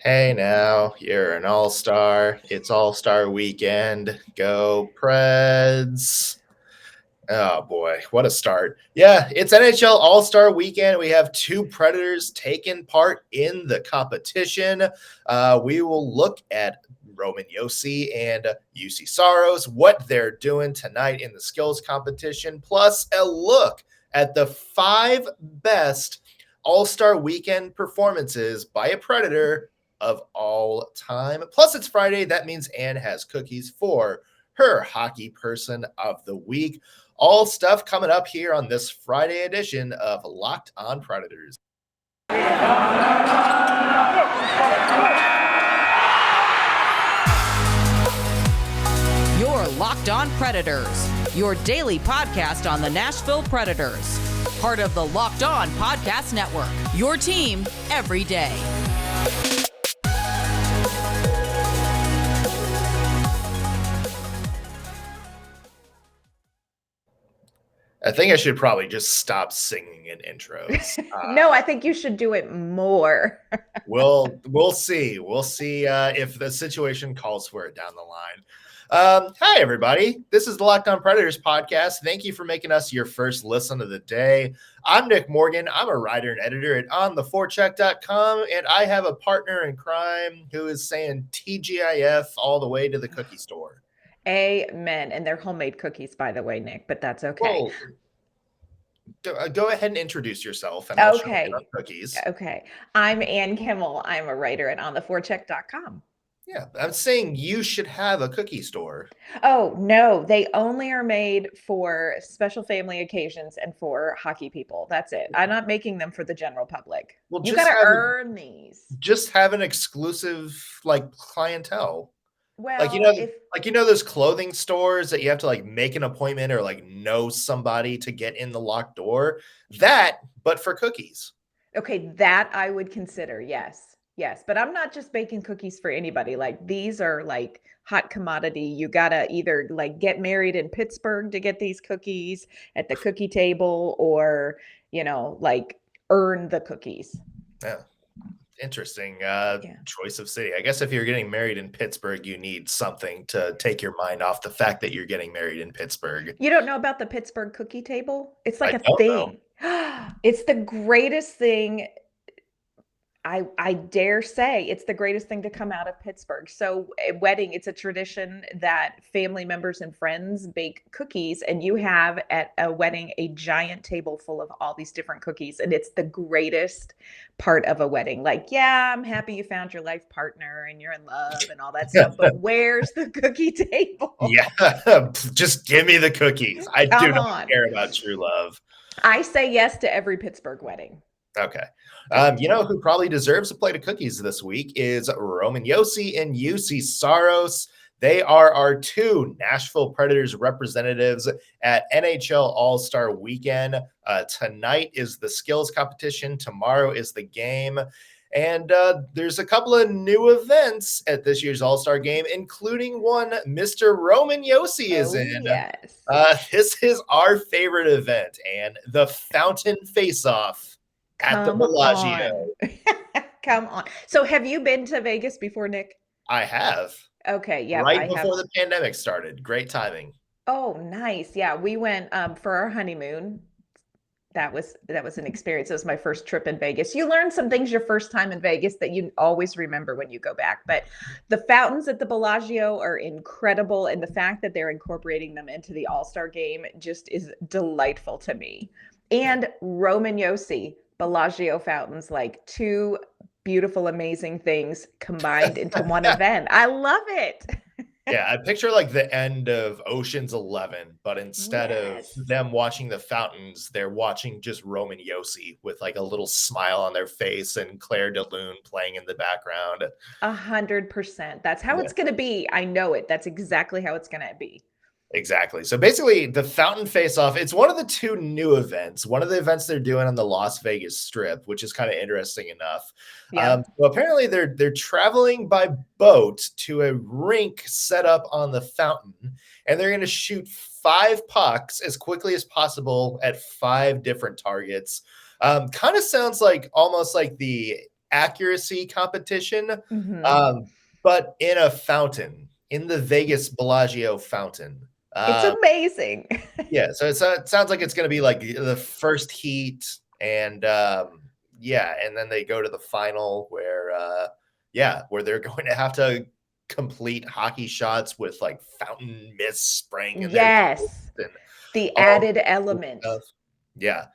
Hey now, you're an all-star. It's all-star weekend. Go Preds. Oh boy, what a start. Yeah, it's NHL All-Star weekend. We have two Predators taking part in the competition. We will look at Roman Josi and Juuse Saros, what they're doing tonight in the skills competition, plus a look at the 5 best All-Star weekend performances by a Predator of all time. Plus, it's Friday. That means Anne has cookies for her hockey person of the week. All stuff coming up here on this Friday edition of Locked On Predators. You're Locked On Predators, your daily podcast on the Nashville Predators. Part of the Locked On Podcast Network, your team every day. I think I should probably just stop singing in intros. No, I think you should do it more. We'll see. We'll see if the situation calls for it down the line. Hi, everybody. This is the Locked On Predators podcast. Thank you for making us your first listen of the day. I'm Nick Morgan. I'm a writer and editor at ontheforecheck.com, and I have a partner in crime who is saying TGIF all the way to the cookie store. Amen. And they're homemade cookies, by the way, Nick, but that's okay. Well, go ahead and introduce yourself. And I'll show you the cookies. Okay. I'm Ann Kimmel. I'm a writer at ontheforecheck.com. Yeah, I'm saying you should have a cookie store. Oh, no. They only are made for special family occasions and for hockey people. That's it. I'm not making them for the general public. Well, you got to earn these. Just have an exclusive, clientele. Well, those clothing stores that you have to make an appointment or know somebody to get in the locked door. That, but for cookies. Okay, that I would consider. Yes, but I'm not just baking cookies for anybody. These are hot commodity. You gotta either get married in Pittsburgh to get these cookies at the cookie table, or earn the cookies. Yeah. Interesting choice of city. I guess if you're getting married in Pittsburgh, you need something to take your mind off the fact that you're getting married in Pittsburgh. You don't know about the Pittsburgh cookie table? It's like a thing. It's the greatest thing. I dare say it's the greatest thing to come out of Pittsburgh. So a wedding, it's a tradition that family members and friends bake cookies, and you have at a wedding a giant table full of all these different cookies. And it's the greatest part of a wedding. I'm happy you found your life partner and you're in love and all that stuff, but where's the cookie table? Yeah, just give me the cookies. I do not care about true love. I say yes to every Pittsburgh wedding. Okay. Who probably deserves a plate of cookies this week is Roman Josi and Juuse Saros. They are our two Nashville Predators representatives at NHL All-Star weekend. Tonight is the skills competition. Tomorrow is the game. And there's a couple of new events at this year's All-Star game, including one Mr. Roman Josi is in. Yes. This is our favorite event, and the Fountain Face-Off at the Bellagio. Come on. So have you been to Vegas before, Nick? I have. Okay. Yeah. Right before the pandemic started. Great timing. Oh, nice. Yeah. We went for our honeymoon. That was an experience. It was my first trip in Vegas. You learn some things your first time in Vegas that you always remember when you go back. But the fountains at the Bellagio are incredible. And the fact that they're incorporating them into the All-Star game just is delightful to me. And Roman Josi, Bellagio fountains, two beautiful, amazing things combined into one event. I love it. Yeah, I picture the end of Ocean's 11, but instead of them watching the fountains, they're watching just Roman Josi with a little smile on their face and Claire de Lune playing in the background. 100%. That's how it's going to be. I know it. That's exactly how it's going to be. Exactly. So basically, the Fountain Face-Off, it's one of the two new events. One of the events they're doing on the Las Vegas Strip, which is kind of interesting enough. Yeah. Well, apparently, they're traveling by boat to a rink set up on the fountain, and they're going to shoot 5 pucks as quickly as possible at 5 different targets. Kind of sounds almost like the accuracy competition, Mhm. but in a fountain, in the Vegas Bellagio fountain. It's amazing. Yeah, so it sounds like it's going to be like the first heat, and yeah, and then they go to the final where where they're going to have to complete hockey shots with like fountain mist spraying in their Yes. and The all added this element. stuff. Yeah.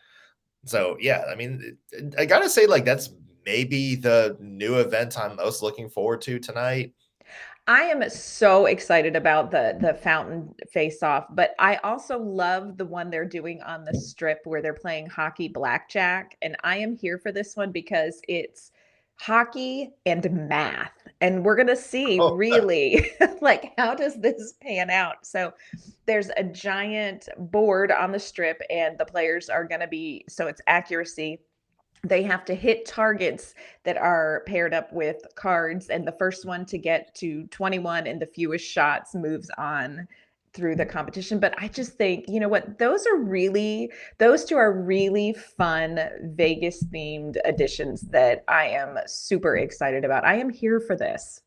So yeah, I mean, I gotta say, like, that's maybe the new event I'm most looking forward to tonight. I am so excited about the fountain face off, but I also love the one they're doing on the strip where they're playing hockey blackjack. And I am here for this one because it's hockey and math. And we're gonna see Oh, really like how does this pan out? So there's a giant board on the strip, and the players are gonna be so it's accuracy. They have to hit targets that are paired up with cards, and the first one to get to 21 and the fewest shots moves on through the competition. But I just think, you know what, those two are really fun Vegas themed additions that I am super excited about. I am here for this.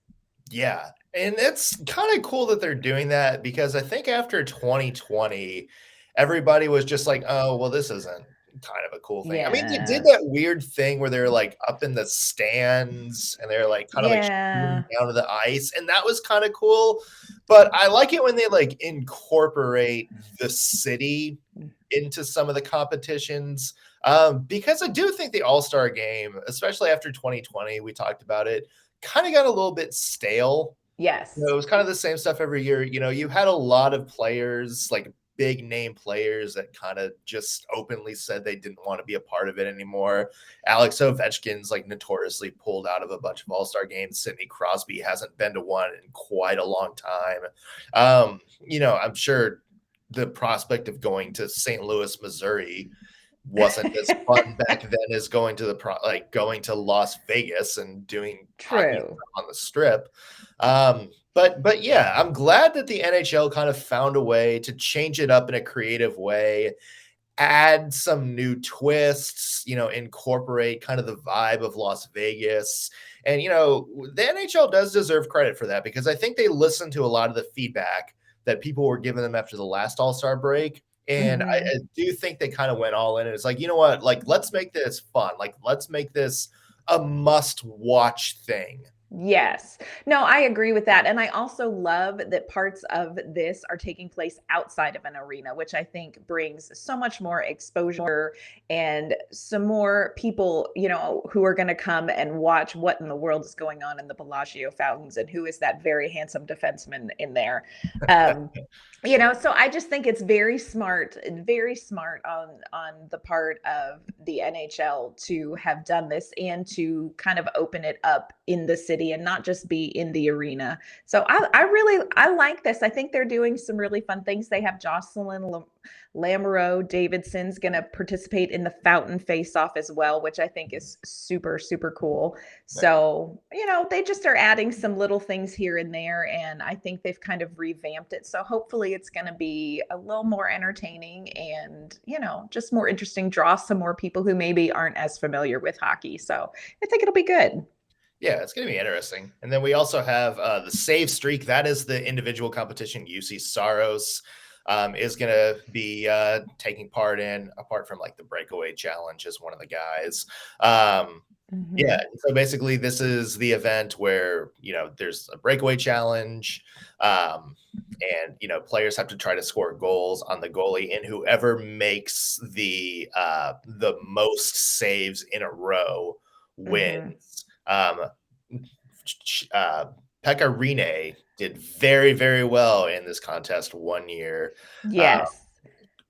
yeah. And it's kind of cool that they're doing that because I think after 2020, everybody was just like, oh, well, this isn't kind of a cool thing. I mean, they did Yeah. that weird thing where they're like up in the stands and they're like kind of like shooting Yeah. down to the ice, and that was kind of cool. But I like it when they like incorporate the city into some of the competitions, because I do think the All-Star game, especially after 2020, we talked about it, kind of got a little bit stale. Yes. It was kind of the same stuff every year. You had a lot of players, like big name players, that kind of just openly said they didn't want to be a part of it anymore. Alex Ovechkin's like notoriously pulled out of a bunch of All-Star games. Sidney Crosby hasn't been to one in quite a long time. I'm sure the prospect of going to St. Louis, Missouri wasn't as fun back then as going to Las Vegas and doing hockey True. on the strip. But yeah, I'm glad that the NHL kind of found a way to change it up in a creative way, add some new twists, incorporate kind of the vibe of Las Vegas. And the NHL does deserve credit for that because I think they listened to a lot of the feedback that people were giving them after the last All-Star break. And I Mhm. do think they kind of went all in. And it's like, you know what? Like, let's make this fun. Like, let's make this a must-watch thing. Yes. No, I agree with that. And I also love that parts of this are taking place outside of an arena, which I think brings so much more exposure and some more people, who are going to come and watch what in the world is going on in the Bellagio fountains and who is that very handsome defenseman in there. Um, so I just think it's very smart on the part of the NHL to have done this and to kind of open it up in the city and not just be in the arena. So I like this. I think they're doing some really fun things. They have Jocelyn Lamoureux Davidson's going to participate in the fountain face off as well, which I think is super, super cool. So, they just are adding some little things here and there. And I think they've kind of revamped it. So hopefully it's going to be a little more entertaining and, just more interesting, draw some more people who maybe aren't as familiar with hockey. So I think it'll be good. Yeah, it's going to be interesting. And then we also have the save streak. That is the individual competition Juuse Saros is going to be taking part in, apart from like the breakaway challenge as one of the guys. Yeah, so basically this is the event where, there's a breakaway challenge, and, players have to try to score goals on the goalie, and whoever makes the most saves in a row Mm-hmm. wins. Pekka Rinne did very, very well in this contest one year. Uh, Yes.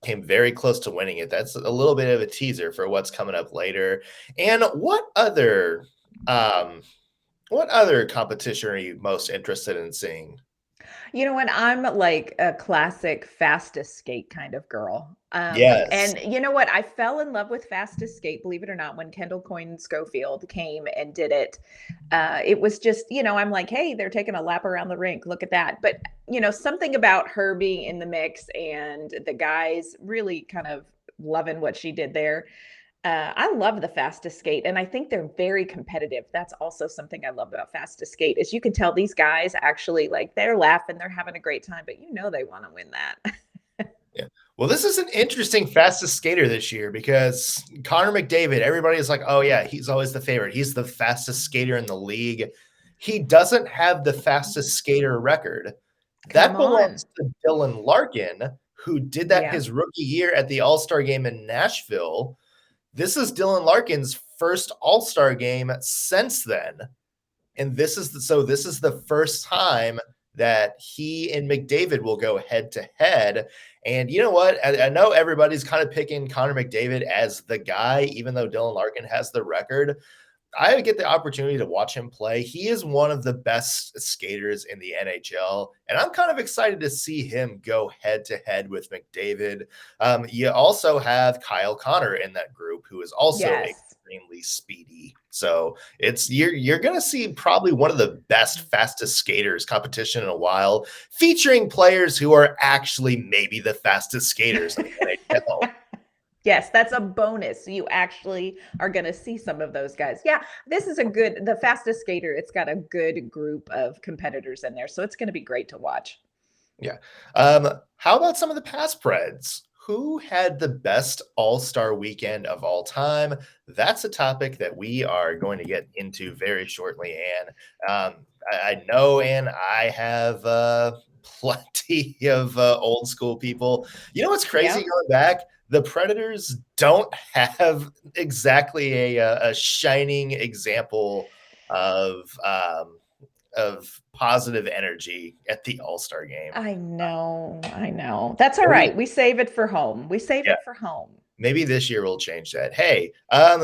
Came very close to winning it. That's a little bit of a teaser for what's coming up later. And what other competition are you most interested in seeing? When I'm like a classic fastest skate kind of girl. Yes. And you know what? I fell in love with fastest skate, believe it or not, when Kendall Coyne Schofield came and did it. It was just, I'm like, hey, they're taking a lap around the rink. Look at that. But, something about her being in the mix and the guys really kind of loving what she did there. I love the fastest skate, and I think they're very competitive. That's also something I love about fastest skate is you can tell these guys actually like they're laughing, they're having a great time, but they want to win that. Yeah. Well, this is an interesting fastest skater this year because Connor McDavid, everybody is like, oh, yeah, he's always the favorite. He's the fastest skater in the league. He doesn't have the fastest skater record. That belongs to Dylan Larkin, who did that his rookie year at the All-Star game in Nashville. This is Dylan Larkin's first All-Star game since then. And this is the first time that he and McDavid will go head to head. And you know what? I know everybody's kind of picking Connor McDavid as the guy, even though Dylan Larkin has the record. I get the opportunity to watch him play. He is one of the best skaters in the NHL, and I'm kind of excited to see him go head to head with McDavid. You also have Kyle Connor in that group, who is also extremely speedy. So you're going to see probably one of the best, fastest skaters competition in a while, featuring players who are actually maybe the fastest skaters in the NHL. Yes, that's a bonus. You actually are going to see some of those guys. Yeah, this is the fastest skater. It's got a good group of competitors in there. So it's going to be great to watch. Yeah. How about some of the past Preds? Who had the best All-Star weekend of all time? That's a topic that we are going to get into very shortly, Ann. I know, Ann, I have plenty of old school people. You know what's crazy going back? The Predators don't have exactly a shining example of positive energy at the All-Star game. I know. That's all right. We save it for home. It for home. Maybe this year we'll change that. Hey,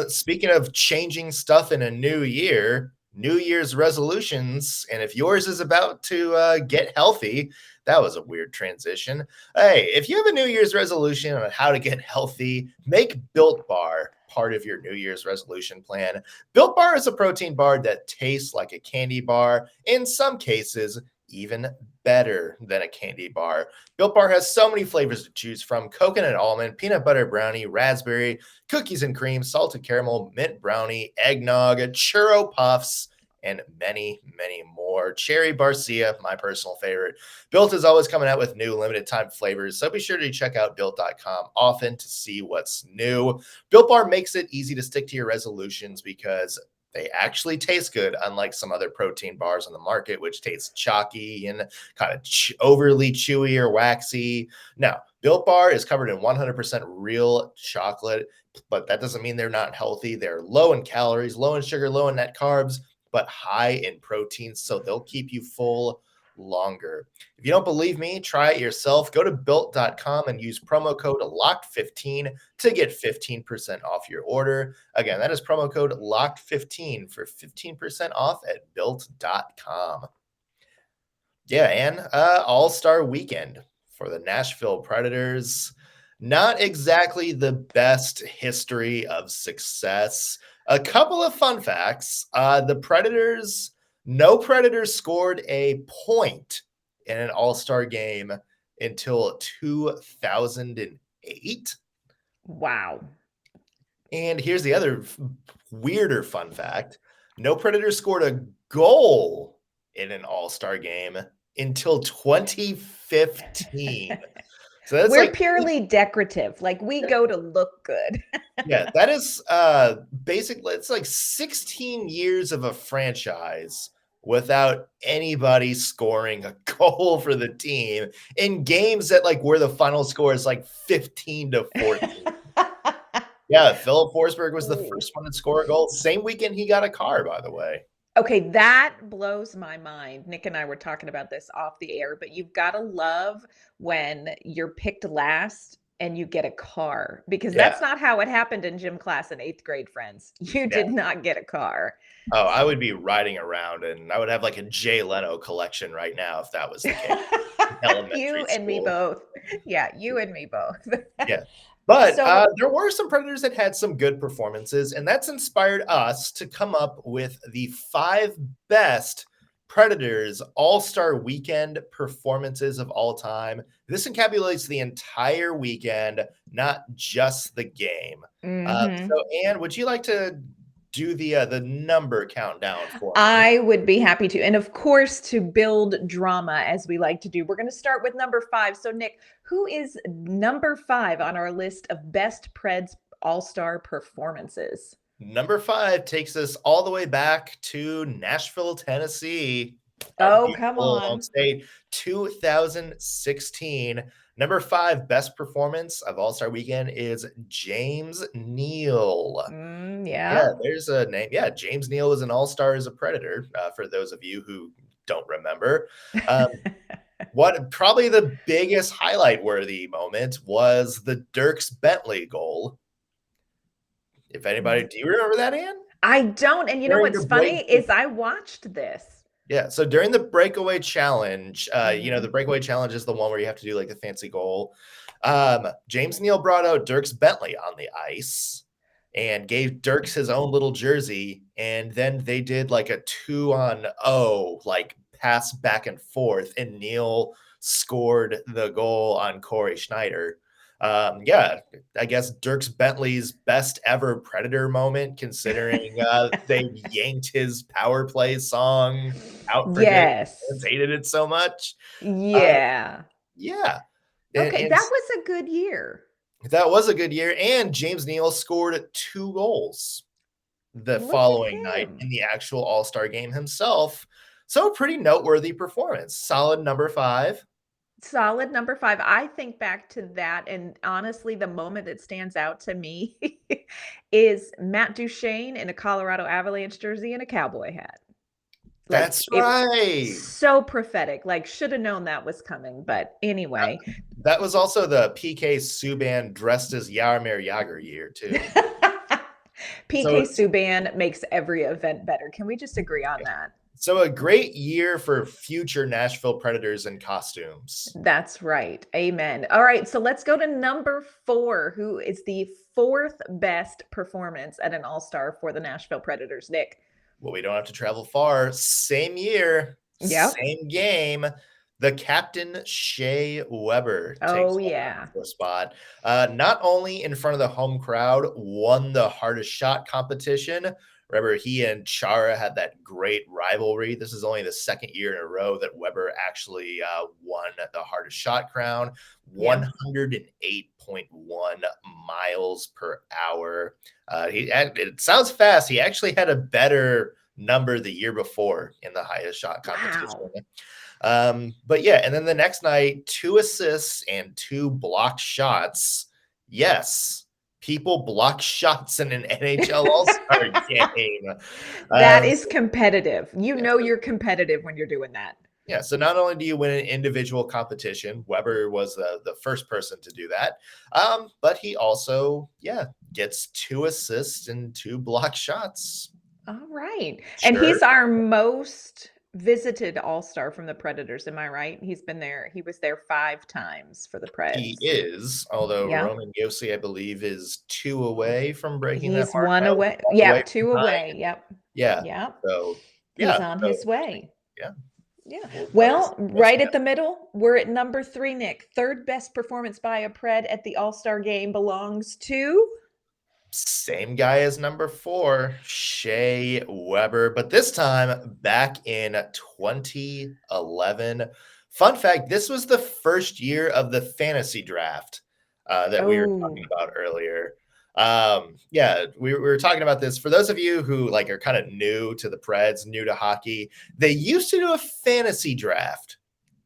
speaking of changing stuff in a new year, New Year's resolutions, and if yours is about to get healthy, that was a weird transition. Hey, if you have a New Year's resolution on how to get healthy, make Built Bar part of your New Year's resolution plan. Built Bar is a protein bar that tastes like a candy bar, in some cases, even better than a candy bar. Built Bar has so many flavors to choose from: coconut almond, peanut butter brownie, raspberry, cookies and cream, salted caramel, mint brownie, eggnog, churro puffs, and many, many more. Cherry Barcia, my personal favorite. Built is always coming out with new limited time flavors, so be sure to check out Built.com often to see what's new. Built Bar makes it easy to stick to your resolutions because they actually taste good, unlike some other protein bars on the market, which taste chalky and kind of overly chewy or waxy. Now, Built Bar is covered in 100% real chocolate, but that doesn't mean they're not healthy. They're low in calories, low in sugar, low in net carbs, but high in protein, so they'll keep you full longer. If you don't believe me, try it yourself. Go to built.com and use promo code LOCKED15 to get 15% off your order. Again, that is promo code LOCKED15 for 15% off at built.com. Yeah, and All-Star weekend for the Nashville Predators. Not exactly the best history of success. A couple of fun facts. The Predators, no Predators scored a point in an All-Star game until 2008. Wow. And here's the other weirder fun fact. No Predators scored a goal in an All-Star game until 2015. So that's we're purely decorative. Like we go to look good. Yeah, that is basically it's like 16 years of a franchise without anybody scoring a goal for the team in games that like where the final score is like 15-14. Yeah, Phillip Forsberg was the first one to score a goal. Same weekend he got a car, by the way. Okay, that blows my mind. Nick and I were talking about this off the air, but you've got to love when you're picked last and you get a car, because that's not how it happened in gym class in 8th grade, friends. You did not get a car. Oh, I would be riding around and I would have like a Jay Leno collection right now if that was the case. You and me both. Yeah, you and me both. Yeah. But there were some Predators that had some good performances, and that's inspired us to come up with the 5 best Predators All-Star Weekend performances of all time. This encapsulates the entire weekend, not just the game. So, Anne, would you like to do the number countdown for me? I would be happy to. And of course, to build drama as we like to do, we're going to start with number 5. So, Nick, who is number 5 on our list of best Preds All-Star performances? Number 5 takes us all the way back to Nashville, Tennessee. Oh, come on. State, 2016. Number 5 best performance of All-Star Weekend is James Neal. Yeah, there's a name. Yeah, James Neal was an All-Star as a Predator, for those of you who don't remember. What probably the biggest highlight-worthy moment was the Dierks Bentley goal. If anybody, do you remember that, Ann? I don't. And you know what's funny is I watched this. Yeah. So during the breakaway challenge, the breakaway challenge is the one where you have to do like the fancy goal. James Neal brought out Dierks Bentley on the ice and gave Dierks his own little jersey. And then they did like a 2-on-0, like pass back and forth. And Neal scored the goal on Corey Schneider. I guess Dierks Bentley's best ever Predator moment, considering they yanked his power play song out for hated it so much. Yeah. Okay, that was a good year. That was a good year, and James Neal scored 2 goals the following night in the actual All-Star game himself. So a pretty noteworthy performance. Solid number 5. Solid number 5. I think back to that, and honestly, the moment that stands out to me is Matt Duchene in a Colorado Avalanche jersey and a cowboy hat. That's right. So prophetic. Like, should have known that was coming. But anyway. That was also the PK Subban dressed as Jaromir Jagr year, too. PK Subban makes every event better. Can we just agree on that? So a great year for future Nashville Predators in costumes. That's right. Amen. All right. So let's go to number 4, who is the 4th best performance at an All-Star for the Nashville Predators, Nick. Well, we don't have to travel far. Same year, same game. The captain, Shea Weber, takes the spot. Not only in front of the home crowd, won the hardest shot competition. Remember, he and Chara had that great rivalry. This is only the 2nd year in a row that Weber actually won the hardest shot crown. 108.1 miles per hour. It sounds fast. He actually had a better number the year before in the highest shot competition. But yeah, and then the next night, 2 assists and 2 blocked shots. Yes. People block shots in an NHL All-Star game. That is competitive. You know you're competitive when you're doing that. Yeah, so not only do you win an individual competition, Weber was the first person to do that, but he also, gets 2 assists and 2 block shots. All right. Sure. And he's our most visited All-Star from the Predators. Am I right? He's been there. He was there 5 times for the Preds. He is, although Roman Josi, I believe, is 2 away from breaking that mark. He's 1 away. Yeah, 2 away. Yep. Yeah. So he's on his way. Yeah. Well, right at the middle, we're at number 3, Nick. 3rd best performance by a Pred at the All-Star game belongs to same guy as number 4, Shea Weber, but this time back in 2011. Fun fact, this was the first year of the fantasy draft that we were talking about earlier. We were talking about this. For those of you who are kind of new to the Preds, new to hockey, they used to do a fantasy draft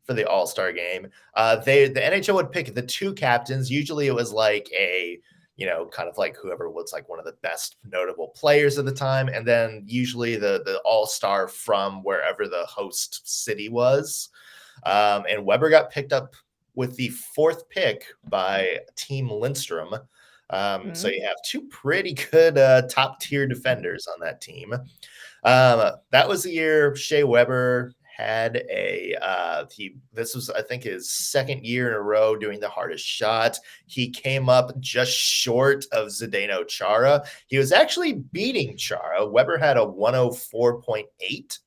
for the All-Star game. The NHL would pick the 2 captains. Usually it was like a kind of like whoever was like one of the best notable players at the time. And then usually the All-Star from wherever the host city was. And Weber got picked up with the 4th pick by Team Lindstrom. So you have 2 pretty good top tier defenders on that team. That was the year Shea Weber had this was, I think, his 2nd year in a row doing the hardest shot. He came up just short of Zdeno Chara. He was actually beating Chara. Weber had a 104.8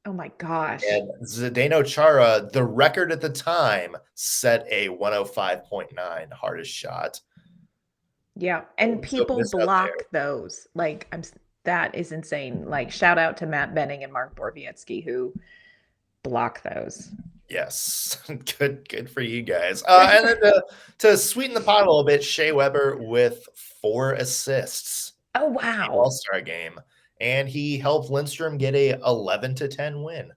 Oh my gosh. And Zdeno Chara, the record at the time, set a 105.9 hardest shot. Yeah, and So people miss out there. block those. Like, that is insane. Like, shout out to Matt Benning and Mark Borowiecki who block those. Yes, good for you guys. And then to sweeten the pot a little bit, Shea Weber with 4 assists Oh in the wow. All-Star game, and he helped Lindstrom get a 11-10 win.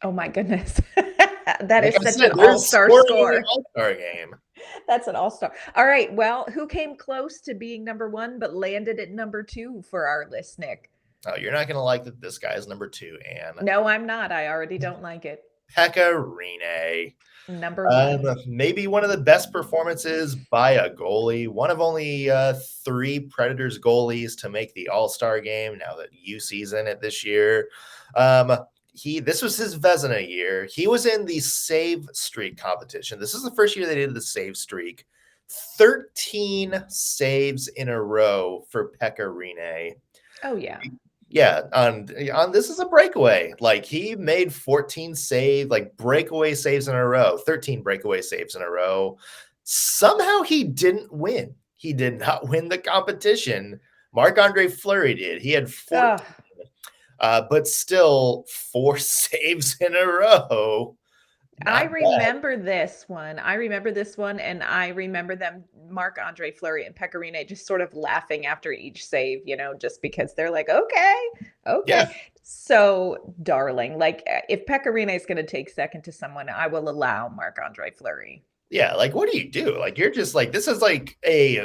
Oh my goodness. That Like is I such an said, there's all-star scoring in the score. All-Star game. That's an all-star. All right. Well, who came close to being number 1 but landed at number 2 for our list, Nick? Oh, you're not gonna like that this guy is number 2, Anne. No, I'm not. I already don't like it. Pekka Rinne. Number 1. Maybe one of the best performances by a goalie. One of only 3 Predators goalies to make the All-Star game. Now that Juuse's in it this year, this was his Vezina year. He was in the save streak competition. This is the first year they did the save streak. 13 saves in a row for Pekka Rinne. Oh yeah. Yeah, on this is a breakaway. Like he made 14 breakaway saves in a row, 13 breakaway saves in a row. Somehow he didn't win. He did not win the competition. Marc-Andre Fleury did. He had 14, but still 4 saves in a row. I remember this one. And I remember them, Marc-Andre Fleury and Pekka Rinne, just sort of laughing after each save, just because they're like, okay. Yeah. So darling. Like if Pekka Rinne is going to take second to someone, I will allow Marc-Andre Fleury. Yeah, like what do you do? Like you're just like this is like a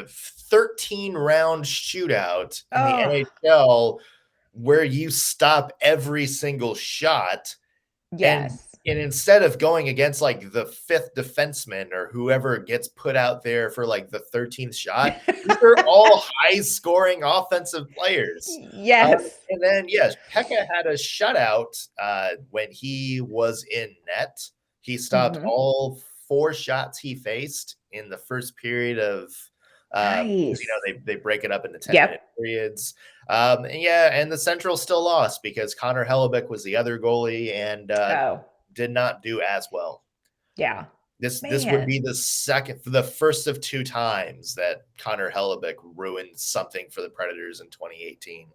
13-round shootout in the NHL where you stop every single shot. Yes. And instead of going against like the 5th defenseman or whoever gets put out there for like the 13th shot, these are all high-scoring offensive players. Yes. And then, yes, Pekka had a shutout when he was in net. He stopped all 4 shots he faced in the first period of nice. They break it up into 10-minute periods. And the Central still lost because Connor Hellebuyck was the other goalie and did not do as well. Yeah. This would be the first of 2 times that Connor Hellebuyck ruined something for the Predators in 2018.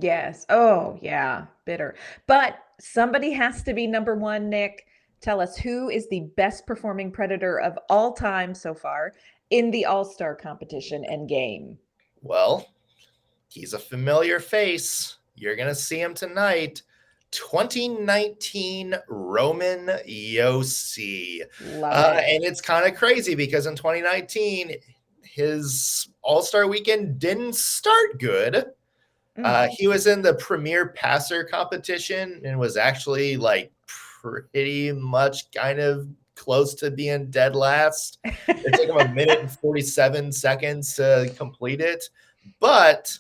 Yes. Oh, yeah. Bitter. But somebody has to be number 1, Nick. Tell us, who is the best performing Predator of all time so far in the All-Star competition and game? Well, he's a familiar face. You're going to see him tonight. 2019 Roman Josi. And it's kind of crazy because in 2019, his All-Star weekend didn't start good. He was in the Premier Passer competition and was actually like pretty much kind of close to being dead last. It took him 1 minute and 47 seconds to complete it. But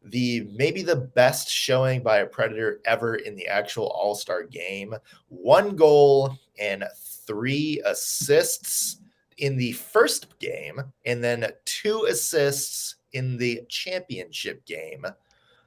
maybe the best showing by a Predator ever in the actual All-Star game. 1 goal and 3 assists in the first game, and then 2 assists in the championship game.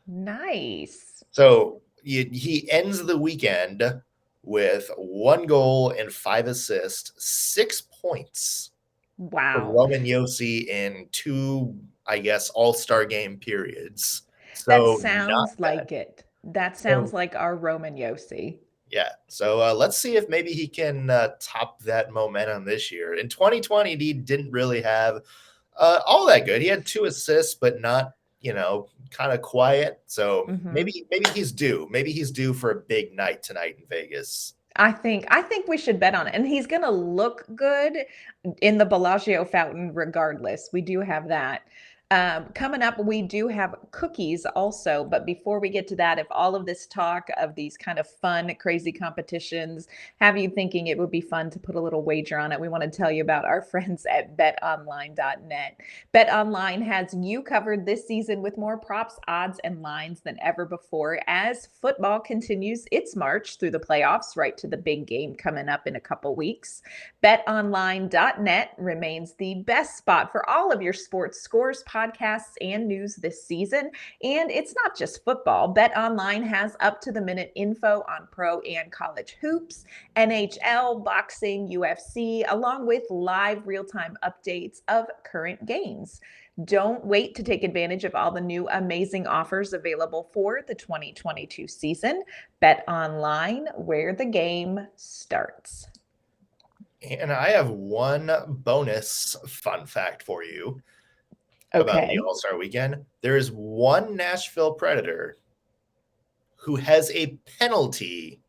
Nice. So he ends the weekend with 1 goal and 5 assists, 6 points. Wow. For Roman Josi in 2, I guess, All-Star game periods. So that sounds like it. That sounds like our Roman Josi. Yeah. So let's see if maybe he can top that momentum this year. In 2020, he didn't really have all that good. He had 2 assists, but not, kind of quiet. So maybe he's due. Maybe he's due for a big night tonight in Vegas. I think we should bet on it. And he's going to look good in the Bellagio fountain regardless. We do have that. Coming up, we do have cookies also. But before we get to that, if all of this talk of these kind of fun, crazy competitions have you thinking it would be fun to put a little wager on it, we want to tell you about our friends at betonline.net. BetOnline has you covered this season with more props, odds, and lines than ever before as football continues its march through the playoffs right to the big game coming up in a couple weeks. BetOnline.net remains the best spot for all of your sports scores, podcasts, podcasts and news this season. And it's not just football. BetOnline has up-to-the-minute info on pro and college hoops, NHL, boxing, UFC, along with live real-time updates of current games. Don't wait to take advantage of all the new amazing offers available for the 2022 season. Bet online, where the game starts. And I have one bonus fun fact for you about the All-Star weekend. There is one Nashville Predator who has a penalty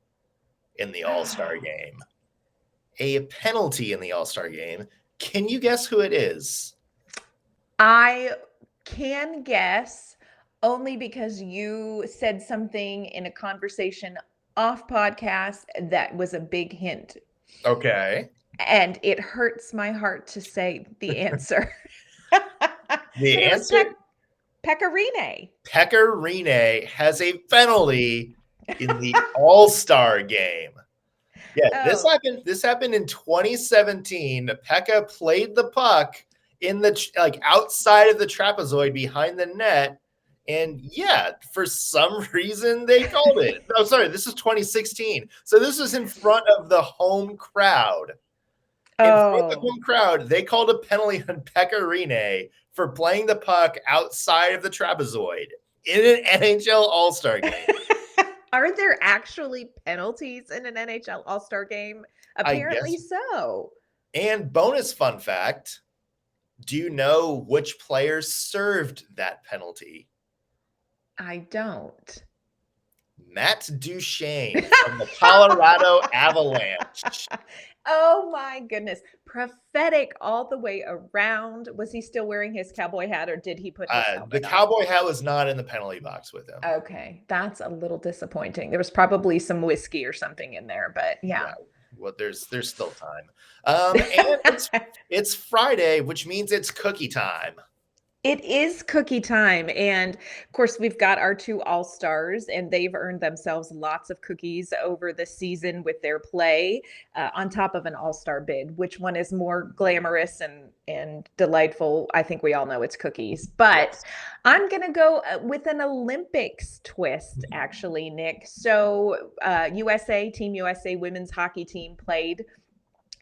in the All-Star game. A penalty in the All-Star game. Can you guess who it is? I can guess only because you said something in a conversation off podcast that was a big hint. Okay. And it hurts my heart to say the answer. The answer? Pekka Rinne. Pekka Rinne has a penalty in the All-Star game. Yeah, This happened in 2017. Pekka played the puck in the outside of the trapezoid behind the net, and for some reason they called it. Oh, sorry, this is 2016. So this was in front of the home crowd. In front of the home crowd, they called a penalty on Pekka Rinne for playing the puck outside of the trapezoid in an NHL All-Star game. Are there actually penalties in an NHL All-Star game? Apparently so. And bonus fun fact, do you know which players served that penalty? I don't. Matt Duchene from the Colorado Avalanche. Oh my goodness. Prophetic all the way around. Was he still wearing his cowboy hat, or did he put his helmet the cowboy hat was not in the penalty box with him. Okay. That's a little disappointing. There was probably some whiskey or something in there, but yeah. Well, there's still time. And it's Friday, which means it's cookie time. It is cookie time. And of course, we've got our two All-Stars, and they've earned themselves lots of cookies over the season with their play on top of an All-Star bid. Which one is more glamorous and delightful? I think we all know it's cookies. But I'm going to go with an Olympics twist, actually, Nick. So Team USA women's hockey team played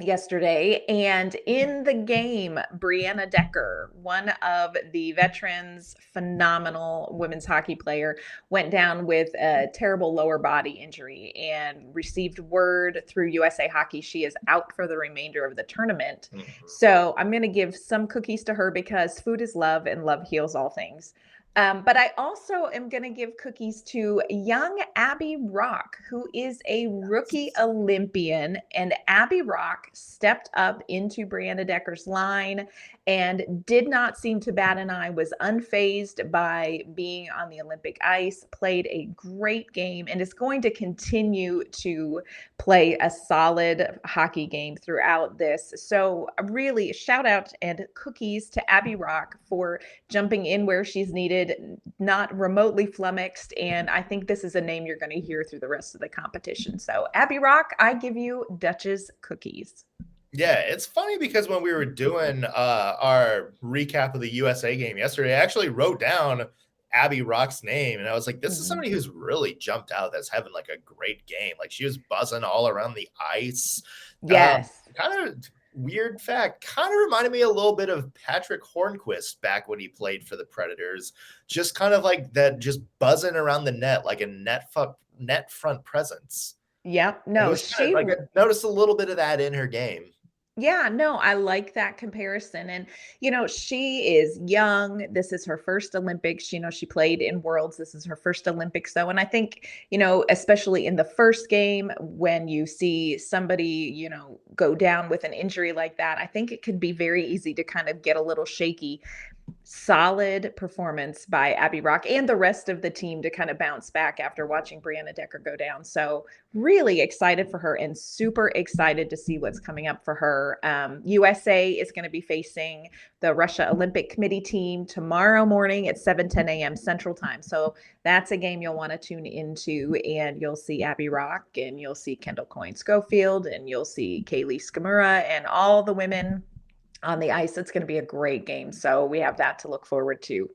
yesterday, and in the game, Brianna Decker, one of the veterans, phenomenal women's hockey player, went down with a terrible lower body injury and received word through USA Hockey she is out for the remainder of the tournament. So I'm going to give some cookies to her because food is love and love heals all things. But I also am going to give cookies to young Abby Rock, who is a rookie Olympian. And Abby Rock stepped up into Brianna Decker's line and did not seem to bat an eye, was unfazed by being on the Olympic ice, played a great game, and is going to continue to play a solid hockey game throughout this. So really, shout out and cookies to Abby Rock for jumping in where she's needed, not remotely flummoxed. And I think this is a name you're going to hear through the rest of the competition. So Abby Rock, I give you Dutch's cookies. Yeah, it's funny because when we were doing our recap of the USA game yesterday, I actually wrote down Abby Rock's name, and I was like, this is somebody who's really jumped out that's having like a great game. Like, she was buzzing all around the ice. Yes. Kind of weird fact, kind of reminded me a little bit of Patrick Hornquist back when he played for the Predators. Just kind of like that, just buzzing around the net, like a net front presence. Yeah, no, I noticed a little bit of that in her game. Yeah, no, I like that comparison. And, she is young. This is her first Olympics. She played in Worlds. This is her first Olympics, though. And I think, especially in the first game, when you see somebody, go down with an injury like that, I think it could be very easy to kind of get a little shaky. Solid performance by Abby Rock and the rest of the team to kind of bounce back after watching Brianna Decker go down. So really excited for her and super excited to see what's coming up for her. USA is going to be facing the Russia Olympic Committee team tomorrow morning at 7:10 a.m. Central Time. So that's a game you'll want to tune into, and you'll see Abby Rock, and you'll see Kendall Coyne Schofield, and you'll see Kaylee Skamura, and all the women on the ice. It's going to be a great game. So we have that to look forward to.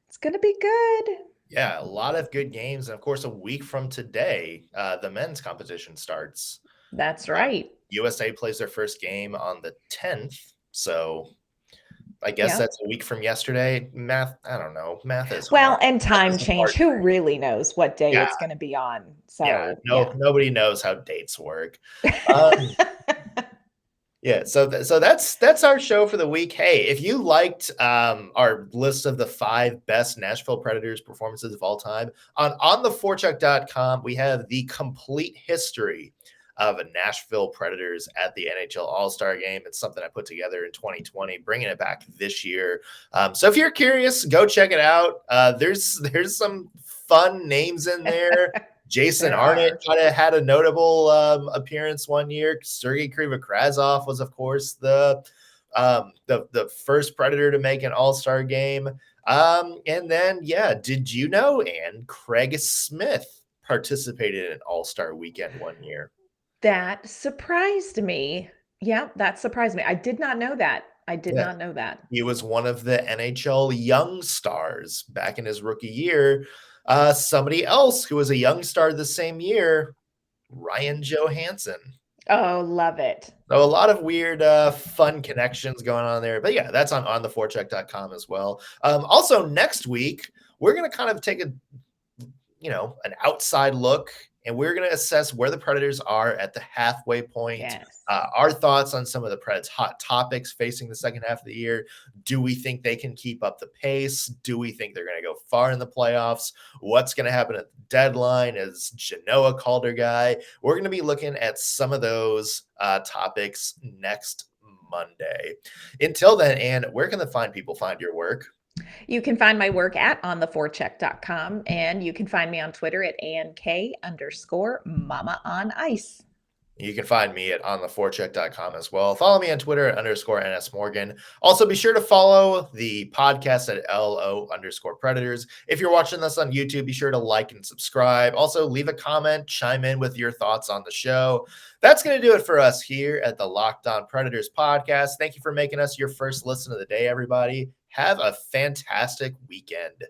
It's going to be good. Yeah, a lot of good games. And of course, a week from today, the men's competition starts. That's right. USA plays their first game on the 10th. So I guess that's a week from yesterday. Math, I don't know. Math is well, hard. and time change. Who really knows what day it's going to be on? So nobody knows how dates work. Yeah, so that's our show for the week. Hey, if you liked our list of the 5 best Nashville Predators performances of all time, on ontheforecheck.com, we have the complete history of a Nashville Predators at the NHL All-Star game. It's something I put together in 2020, bringing it back this year. So if you're curious, go check it out. There's some fun names in there. Jason Arnold kind of had a notable appearance one year. Sergei Krivokrazov was, of course, the first Predator to make an All-Star game. And then, did you know, Ann, Craig Smith participated in an All-Star weekend one year? That surprised me. Yeah, that surprised me. I did not know that. I did not know that. He was one of the NHL young stars back in his rookie year. Somebody else who was a young star the same year, Ryan Johansen. Oh, love it. So a lot of weird, fun connections going on there. But yeah, that's on ontheforecheck.com as well. Also, next week, we're going to kind of take an outside look, and we're going to assess where the Predators are at the halfway point. Yes. Our thoughts on some of the Preds' hot topics facing the second half of the year. Do we think they can keep up the pace? Do we think they're going to go far in the playoffs? What's going to happen at the deadline? Is Genoa called her guy? We're going to be looking at some of those topics next Monday. Until then, Ann, where can the fine people find your work? You can find my work at ontheforecheck.com, and you can find me on Twitter at ANK_Mama on Ice. You can find me at ontheforecheck.com as well. Follow me on Twitter at _NSMorgan. Also, be sure to follow the podcast at LO_Predators. If you're watching this on YouTube, be sure to like and subscribe. Also, leave a comment, chime in with your thoughts on the show. That's going to do it for us here at the Locked On Predators podcast. Thank you for making us your first listen of the day, everybody. Have a fantastic weekend.